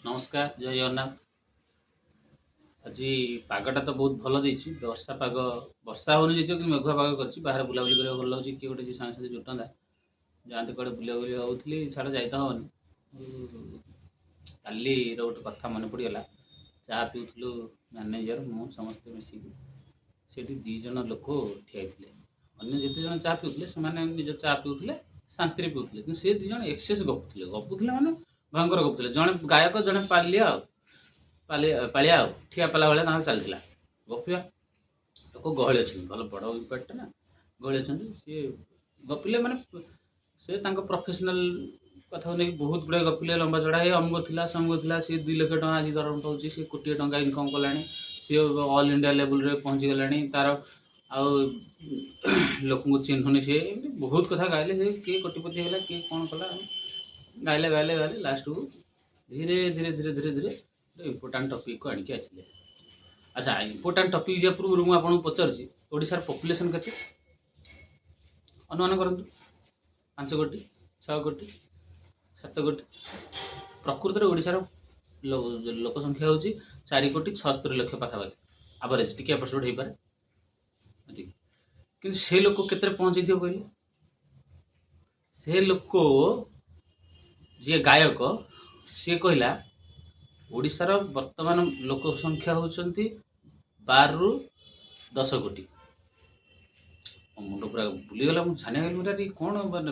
नमस्कार जय जगन्नाथ। आज पागटा तो बहुत भल देती वर्षा पाग वर्षा होनी जी कि मेघुआ पाग कर बाहर बुलाबुली करा भल लगे किए गोटे साथ साथी जुटंदा जाते कड़े बुलाबुली होती छाड़ जाता हेनी काली गोटे कथा मन पड़गला चा पिऊलु मैनेजर मु समस्त मिसिक से दीज लोक ठिया अन्य जिते जन चा पिऊले से निज चा पिऊले शांति पिऊले कि सी दीज एक्सेस गपुले माने भयंकर गपुले जड़े गायक जड़े पालिया पालिया ठिया पाला भाया चलता गपिया लोक गहली अच्छे भल बड़ इम्पैक्ट ना गहली अच्छा सी गपिले माने से प्रोफेशनल कथा नहीं बहुत गुड़ाए गपिले लंबा चढ़ा है अमुक थी समुक थी सी 2 लाख टका आज दरम पाँच सी कोटी टंका इनकम कला सी ऑल इंडिया लेवल रे पहुँची गलानी तार आउ लोक चिन्हुनी सी बहुत कथा गाइले से किए कोटिपति है किए कौन कला गाइले गाइले गाइले लास्ट को धीरे धीरे धीरे धीरे धीरे इम्पोर्टाट टपिक को आणिक आसिले। अच्छा इम्पोर्टाट टपिक जे पूर्व मुझे आपको पचार ओडार पपुलेसन के अनुमान करूँ 5 कोटी 6 कोटी 7 कोटी प्रकृत में ओडार लोक संख्या हूँ 4 कोटी 76 लक्ष पाखापाखि आवरेज टी एपट हो पारे कि से लोक के पहुँचे कहले से लोक जी गायक सी कहला ओडिशार वर्तमान लोक संख्या होती 12 ରୁ 10 कोटी मुंड पूरा बुलीगला मुझे जाना गली कौन मैंने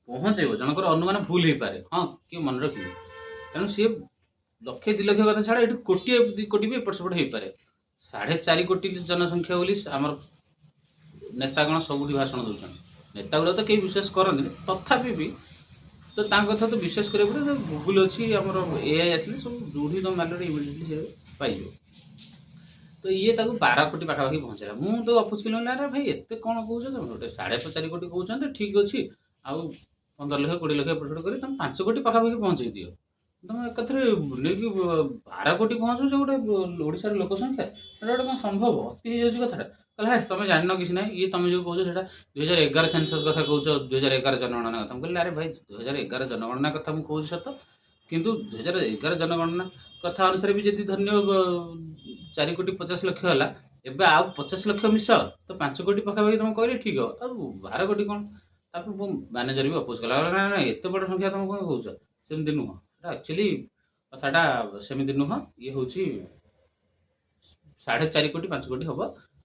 पहुँचे जनकर अनुमान भूल हो पारे हाँ किए मन रखिए तेणु सी लक्षे 2 लक्ष कथा छाड़ा ये कोटी 2 कोटी भी एपट सेपट हो पारे 4.5 कोटी जनसंख्या बोली आमर नेतागण सब भाषण दौरान नेता गुड़ा तो कई विश्वास करते तथापि भी तो कथा तो विश्वास करेंगे गूगल अच्छी आम एआई आसले सब जो तुम मारे इमिडिएटली से पाइल तो ये 12 कोटी पाखापाखि पहुँचेगा मुझे तो अफोज कल अरे भाई एत कौन कौन तुम गोटे 4.5 कोटी कहते ठीक अच्छे आउ 15 लाख 20 लाख एपट कर तुम 5 कोटी पाखापाखि पहुँचे दियो तुम एक नहीं 12 कोटी पहुँचो गोटे ओडार लोक संख्या गोटे कौन संभव अति हो कथा कहला तुम जान किसी ना ये तुम जो कौच 2011 सेंसस कथा कौच 2011 जनगणना कथा कहले अरे भाई 2011 जनगणना कथा मुझे कौच सत किंतु 2011 जनगणना कथा अनुसार भी जब धन्य 4 कोटी 50 लक्ष है एवं आउ 50 लक्ष मिस तो 5 कोटी पाखापाखि तुम कहले ठीक हो अब 12 कोटी कौन मैनेजर भी अपोज कला ना ना एत बड़ संख्या तुम कौन कौच सेमती नुह एक्चुअली कथाटा सेमती नुह ये हूँ 4.5 कोटी 5 कोटी हम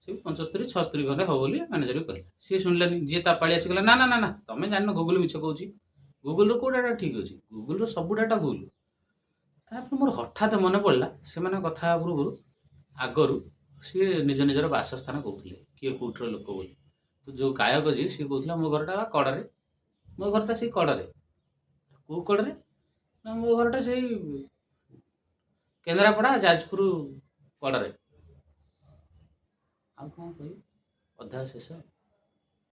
से 75 76 घंटे हम बोली मैनेजर भी कहले सी शुणिलानी जी पाली आसिगला ना ना ना ना तुम जान गूगल मिछ कौच गूगल कौ डाटा ठीक अच्छे गूगल सब डाटा भूल तापर मोर हठात मन पड़ा से कथा पूर्व आगु सी निज निजर बासस्थान कहते किए कौटर लोक बोली तो जो गायक जी सी कहला मो घरटा कड़े मो घरटा से कड़े कौ कड़े ना मो घरटा से केन्द्रापड़ा जाजपुर कड़े आ कौन कह अधा शेष।